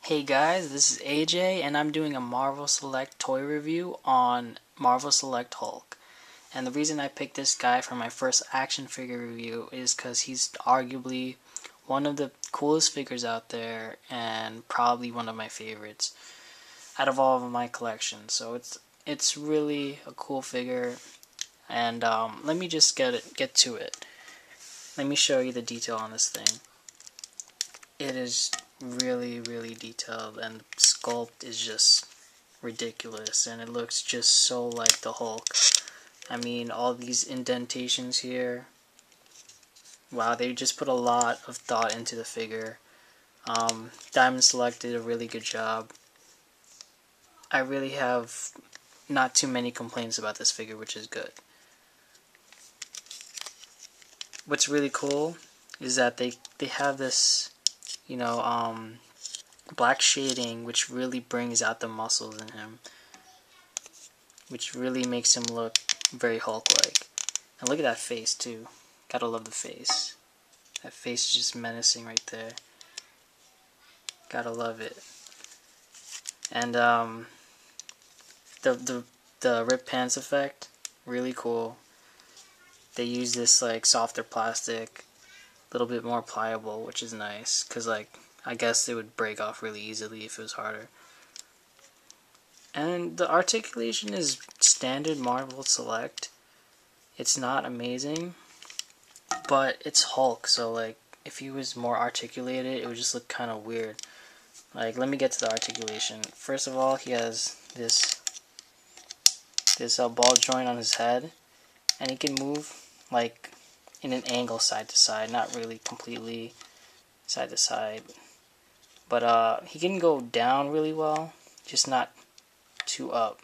Hey guys, this is AJ and I'm doing a Marvel Select toy review on Marvel Select Hulk. And the reason I picked this guy for my first action figure review is because he's arguably one of the coolest figures out there and probably one of my favorites out of all of my collection. So it's really a cool figure, and let me just get to it. Let me show you the detail on this thing. It is really detailed, and the sculpt is just ridiculous, and it looks just so like the Hulk. I mean, all these indentations here, wow, they just put a lot of thought into the figure. Diamond Select did a really good job. I really have not too many complaints about this figure, which is good. What's really cool is that they have this, you know, black shading, which really brings out the muscles in him, which really makes him look very Hulk-like. And look at that face too. Gotta love the face. That face is just menacing right there. Gotta love it. And the rip pants effect, really cool. They use this like softer plastic, a little bit more pliable, which is nice, cause like I guess it would break off really easily if it was harder. And the articulation is standard Marvel Select. It's not amazing, but it's Hulk, so like if he was more articulated, it would just look kind of weird. Like, let me get to the articulation. First of all, he has this ball joint on his head, and he can move like in an angle side to side, not really completely side to side, but he can go down really well, just not too up,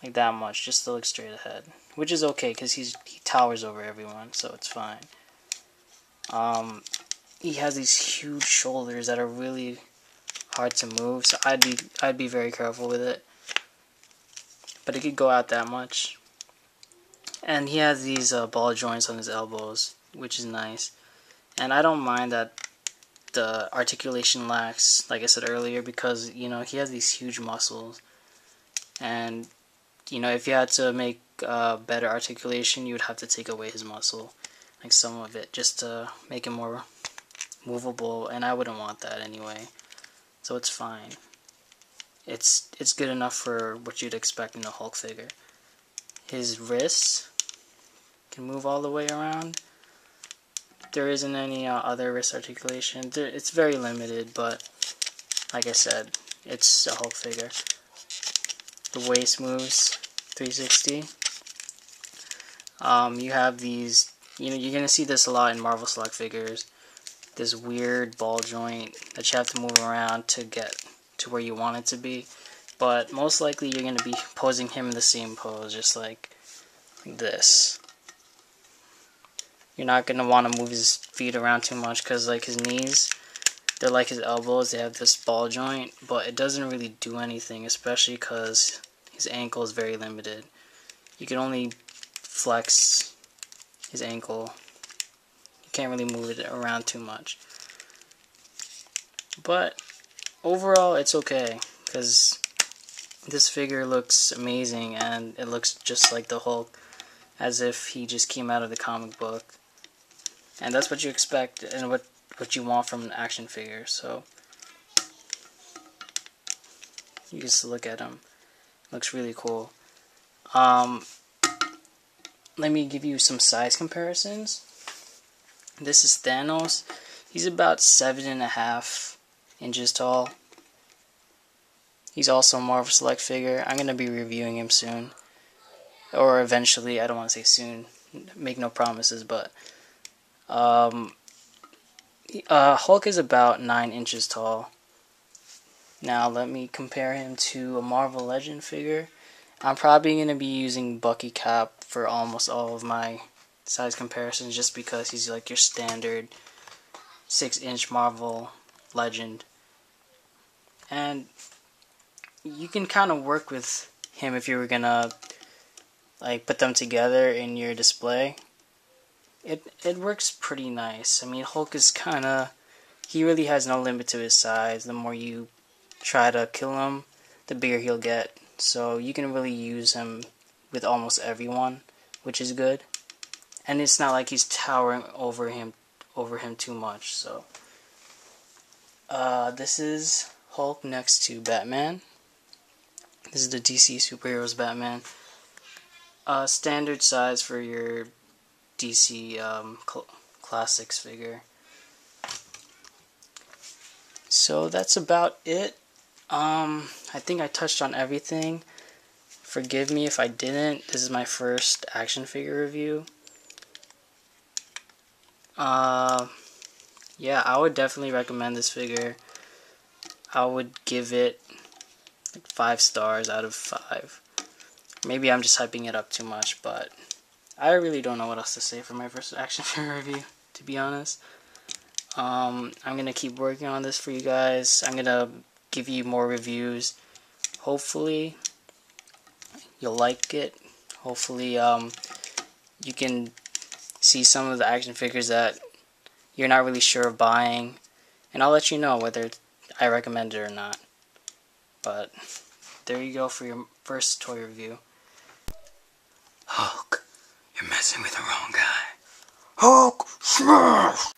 like that much, just to look straight ahead, which is okay because he towers over everyone, so it's fine. He has these huge shoulders that are really hard to move, so I'd be very careful with it. But it could go out that much. And he has these ball joints on his elbows, which is nice. And I don't mind that the articulation lacks, like I said earlier, because, you know, he has these huge muscles. And, you know, if you had to make better articulation, you would have to take away his muscle, like some of it, just to make him more movable, and I wouldn't want that anyway. So it's fine. It's good enough for what you'd expect in a Hulk figure. His wrists can move all the way around. There isn't any other wrist articulation. It's very limited, but like I said, it's a Hulk figure. The waist moves 360. You have these, you know, you're gonna see this a lot in Marvel Select figures. This weird ball joint that you have to move around to get to where you want it to be. But most likely you're going to be posing him in the same pose, just like this. You're not going to want to move his feet around too much because like his knees, they're like his elbows, they have this ball joint, but it doesn't really do anything, especially because his ankle is very limited. You can only flex his ankle. You can't really move it around too much. But overall, it's okay, because this figure looks amazing, and it looks just like the Hulk, as if he just came out of the comic book. And that's what you expect, and what you want from an action figure, so you just look at him. Looks really cool. Let me give you some size comparisons. This is Thanos. He's about 7.5 inches tall. He's also a Marvel Select figure. I'm going to be reviewing him soon. Or eventually, I don't want to say soon. Make no promises, but Hulk is about 9 inches tall. Now, let me compare him to a Marvel Legend figure. I'm probably going to be using Bucky Cap for almost all of my size comparisons, just because he's like your standard 6-inch Marvel Legend. And you can kind of work with him if you were going to like put them together in your display. It works pretty nice. I mean, Hulk is kind of he really has no limit to his size. The more you try to kill him, the bigger he'll get. So you can really use him with almost everyone, which is good. And it's not like he's towering over him too much. So this is Hulk next to Batman. This is the DC Superheroes Batman. Standard size for your DC Classics figure. So that's about it. I think I touched on everything. Forgive me if I didn't. This is my first action figure review. Yeah, I would definitely recommend this figure. I would give it like 5 stars out of 5. Maybe I'm just hyping it up too much, but I really don't know what else to say for my first action figure review, to be honest. I'm gonna keep working on this for you guys. I'm gonna give you more reviews. Hopefully you'll like it. Hopefully you can see some of the action figures that you're not really sure of buying, and I'll let you know whether I recommend it or not. But there you go for your first toy review. Hulk, you're messing with the wrong guy. Hulk smash!